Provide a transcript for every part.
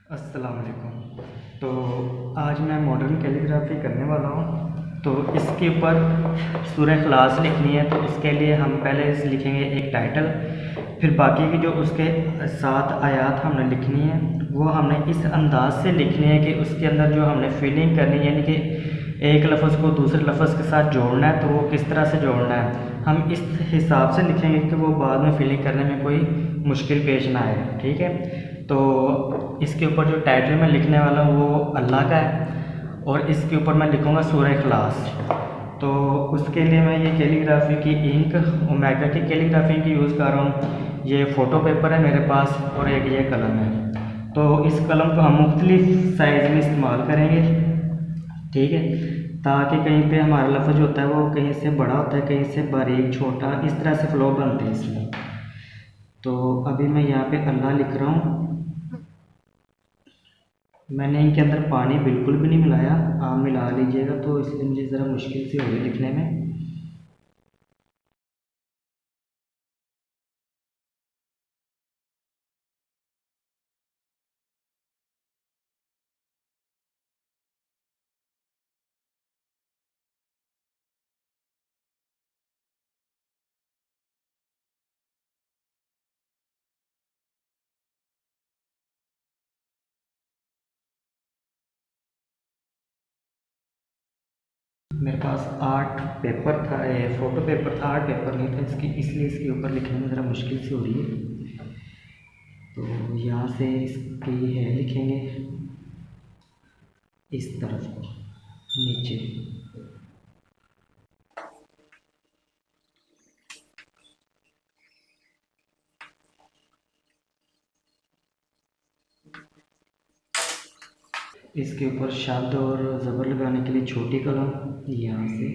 अस्सलाम वालेकुम। तो आज मैं मॉडर्न कैलीग्राफी करने वाला हूँ। तो इसके ऊपर सूरह इखलास लिखनी है। तो इसके लिए हम पहले लिखेंगे एक टाइटल, फिर बाकी की जो उसके 7 आयत हमने लिखनी है वो हमने इस अंदाज से लिखनी है कि उसके अंदर जो हमने फीलिंग करनी है, यानी कि एक लफ्ज़ को दूसरे लफ्ज़ के साथ जोड़ना है, तो वो किस तरह से जोड़ना है हम इस हिसाब से लिखेंगे कि वो बाद में फीलिंग करने में कोई मुश्किल पेश ना आए। ठीक है। तो इसके ऊपर जो टाइटल मैं लिखने वाला हूँ वो अल्लाह का है, और इसके ऊपर मैं लिखूँगा सूरह इखलास। तो उसके लिए मैं ये कैलीग्राफी की इंक ओमेगा की कैलीग्राफी इंक यूज़ कर रहा हूँ। ये फ़ोटो पेपर है मेरे पास, और एक ये कलम है। तो इस कलम को हम मुख्तलिफ साइज़ में इस्तेमाल करेंगे। ठीक है। ताकि कहीं पे हमारा लफ्ज़ होता है वो कहीं से बड़ा होता है, कहीं से बारीक छोटा, इस तरह से फ़्लो बनते हैं इसमें। तो अभी मैं यहाँ पे अल्लाह लिख रहा हूँ। मैंने इनके अंदर पानी बिल्कुल भी नहीं मिलाया, आप मिला लीजिएगा, तो इसलिए मुझे ज़रा मुश्किल सी हो रही लिखने में। मेरे पास आर्ट पेपर था, फ़ोटो पेपर था, आर्ट पेपर नहीं था इसकी, इसलिए इसके ऊपर लिखने में ज़रा मुश्किल सी हो रही है। तो यहाँ से इसकी है लिखेंगे इस तरफ को नीचे। इसके ऊपर शब्द और ज़बर लगाने के लिए छोटी कलम यहाँ से।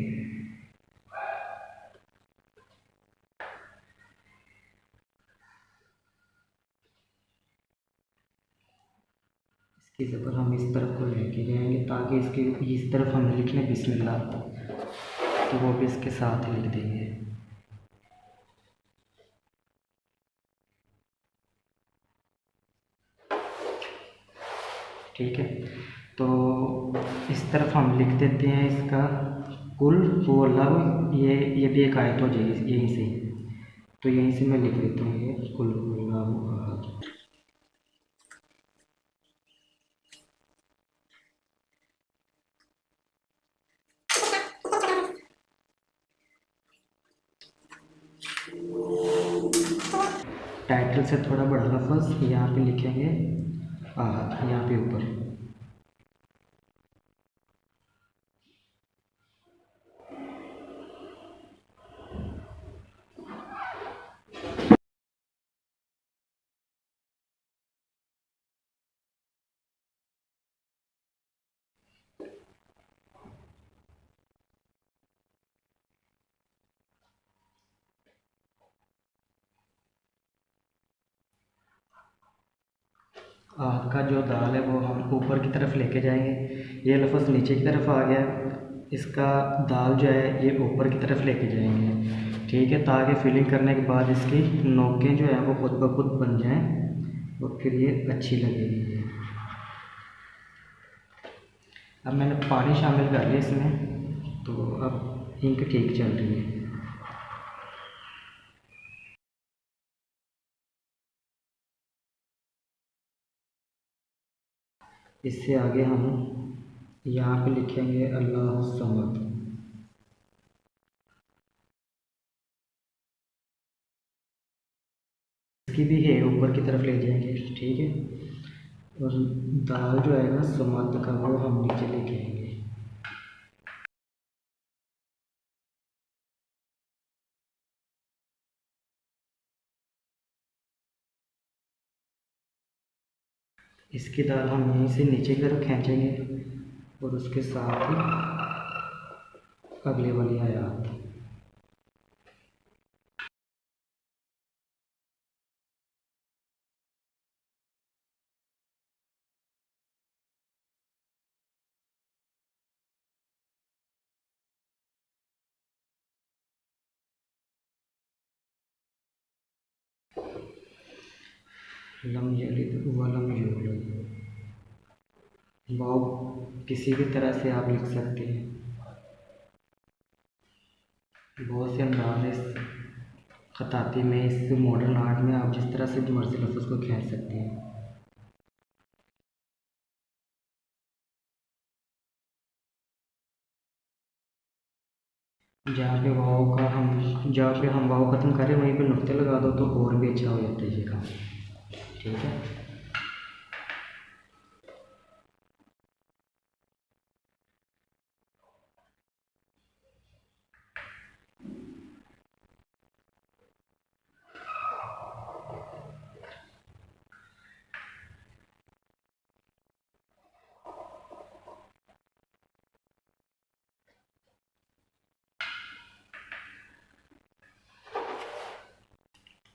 इसकी ज़बर हम इस तरफ को लेके जाएंगे, ताकि इसके इस तरफ हम लिखने बिस्मिल्लाह, तो वो भी इसके साथ लिख देंगे। ठीक है। तो इस तरफ हम लिख देते हैं इसका कुल हुवल्लाहु, ये भी एक आयत हो जाएगी यहीं से। तो यहीं से मैं लिख देता हूँ ये कुल हुवल्लाहु अहद। टाइटल से थोड़ा बड़ा लफ्ज़ यहाँ पे लिखेंगे अहद, यहाँ पे ऊपर। आग का जो दाल है वो हम ऊपर की तरफ लेके जाएंगे। ये लफ्ज़ नीचे की तरफ आ गया, इसका दाल जो है ये ऊपर की तरफ लेके जाएंगे। ठीक है। ताकि फिलिंग करने के बाद इसकी नोकें जो है वो खुद ब खुद बन जाएं, और फिर ये अच्छी लगेगी। अब मैंने पानी शामिल कर लिया इसमें, तो अब इंक ठीक चल रही है। इससे आगे हम यहाँ पे लिखेंगे अल्लाह समद। इसकी भी है ऊपर की तरफ ले जाएंगे। ठीक है। और दाल जो है ना समद का, वो हम नीचे लेके आएंगे। इसकी दाल हम यहीं से नीचे की तरफ खींचेंगे, और उसके साथ ही अगले वाली आयत। लम यलिद व लम यूलद। वाव किसी भी तरह से आप लिख सकते हैं। बहुत से अंदाज है इस खताती में, इस मॉडर्न आर्ट में आप जिस तरह से मर्ज़ी लफ्ज़ को खींच सकते हैं। जहाँ पे हम वाव ख़त्म करें वहीं पे नुक्ते लगा दो तो और भी अच्छा हो जाता है ये काम। ठीक है।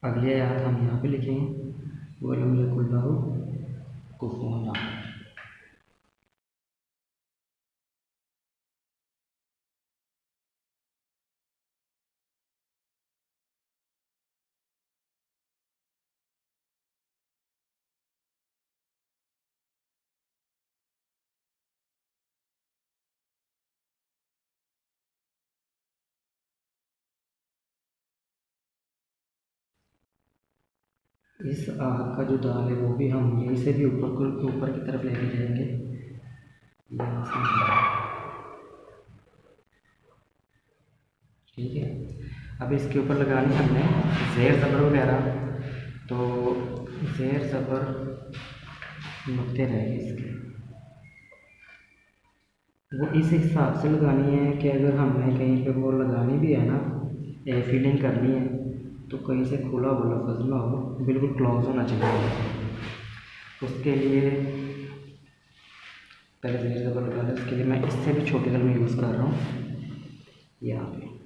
अगली आयत हम यहाँ पे लिखेंगे वलम यकुल लहू कुफुवन अहद। इस आहद का जो दाल है वो भी हम यहीं से भी ऊपर की तरफ लेके जाएंगे, यहाँ से। ठीक है। अब इसके ऊपर लगानी हमने ज़ेर ज़बर वगैरह, तो ज़ेर ज़बर नुक्ते रहेंगे इसके, वो इस हिसाब से लगानी है कि अगर हमने कहीं पे वो लगानी भी है ना, फिलिंग करनी है, तो कहीं से खुला हुआ लफ्ज़ ना हो, बिल्कुल क्लोज होना चाहिए। उसके लिए पहले ज़ेर ज़बर लगा लें, उसके लिए मैं इससे भी छोटी कलम यूज़ कर रहा हूँ यहाँ पे।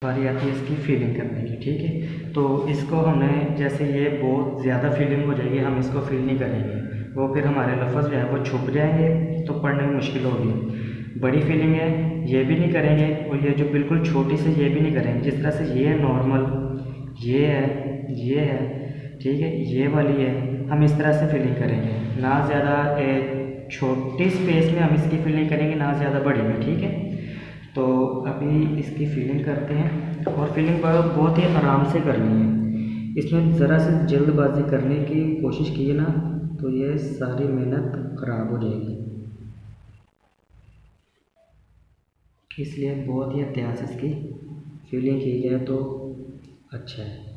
बारी आती है इसकी फीलिंग करने की। ठीक है, तो इसको हमने जैसे ये बहुत ज़्यादा फीलिंग हो जाएगी, हम इसको फील नहीं करेंगे, वो फिर हमारे लफ्ज़ जो है वो छुप जाएंगे, तो पढ़ने में मुश्किल होगी। बड़ी फीलिंग है ये भी नहीं करेंगे, और ये जो बिल्कुल छोटी से ये भी नहीं करेंगे। जिस तरह से ये है नॉर्मल, ये है, ये है, ठीक है, ये वाली है, हम इस तरह से फीलिंग करेंगे, ना ज़्यादा छोटी स्पेस में हम इसकी फीलिंग करेंगे, ना ज़्यादा बड़ी में। ठीक है, तो अभी इसकी फीलिंग करते हैं, और फीलिंग बहुत ही आराम से करनी है। इसमें ज़रा से जल्दबाजी करने की कोशिश की ना, तो ये सारी मेहनत ख़राब हो जाएगी। इसलिए बहुत ही एहतियात से इसकी फीलिंग की जाए तो अच्छा है।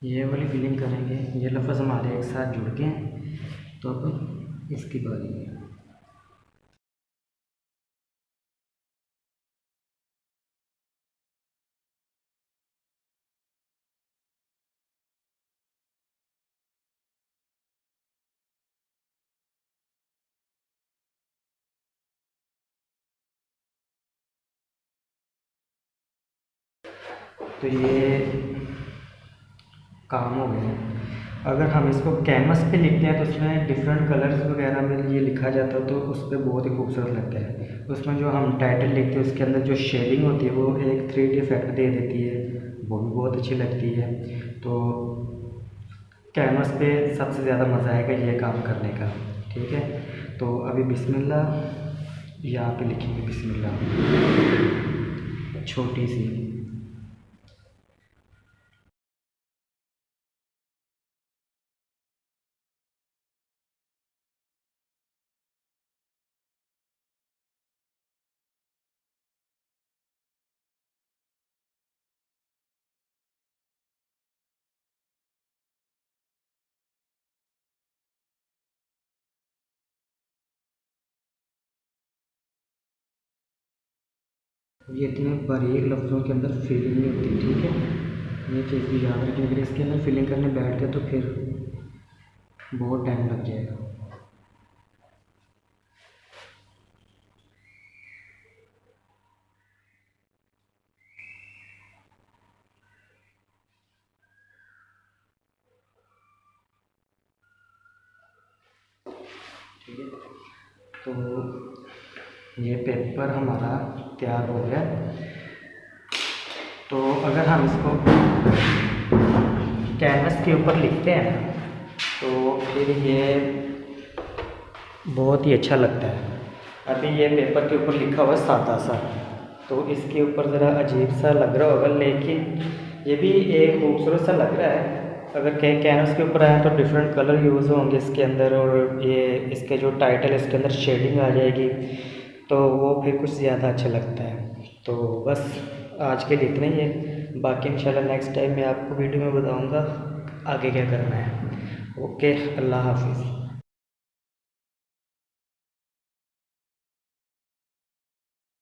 ये वाली फिलिंग करेंगे। ये लफ्ज़ हमारे एक साथ जुड़ गए हैं, तो अब इसकी बारी है। तो ये काम हो गया है। अगर हम इसको कैनवस पे लिखते हैं तो उसमें डिफरेंट कलर्स वगैरह में ये लिखा जाता है, तो उस पर बहुत ही खूबसूरत लगता है। उसमें जो हम टाइटल लिखते हैं उसके अंदर जो शेडिंग होती है वो एक 3D इफेक्ट दे देती है, वो भी बहुत अच्छी लगती है। तो कैनवस पे सबसे ज़्यादा मज़ा आएगा ये काम करने का। ठीक है, तो अभी बिस्मिल्लाह यहाँ पे लिखेंगे, बिस्मिल्लाह छोटी सी। ये इतने बारीक लफ्ज़ों के अंदर फीलिंग नहीं होती। ठीक है, ये चीज़ भी याद रखें। अगर इसके अंदर फीलिंग करने बैठ गए तो फिर बहुत टाइम लग जाएगा। ठीक है, तो ये पेपर हमारा तैयार हो गया। तो अगर हम इसको कैनवस के ऊपर लिखते हैं तो फिर ये बहुत ही अच्छा लगता है। अभी ये पेपर के ऊपर लिखा हुआ सादा सा, तो इसके ऊपर ज़रा अजीब सा लग रहा होगा, लेकिन ये भी एक खूबसूरत सा लग रहा है। अगर कहीं कैनवस के ऊपर आए तो डिफरेंट कलर यूज़ होंगे इसके अंदर, और ये इसके जो टाइटल इसके अंदर शेडिंग आ जाएगी, तो वो फिर कुछ ज़्यादा अच्छा लगता है। तो बस आज के लिए इतना ही है। बाकी इंशाल्लाह नेक्स्ट टाइम मैं आपको वीडियो में बताऊँगा आगे क्या करना है। ओके, अल्लाह हाफिज़।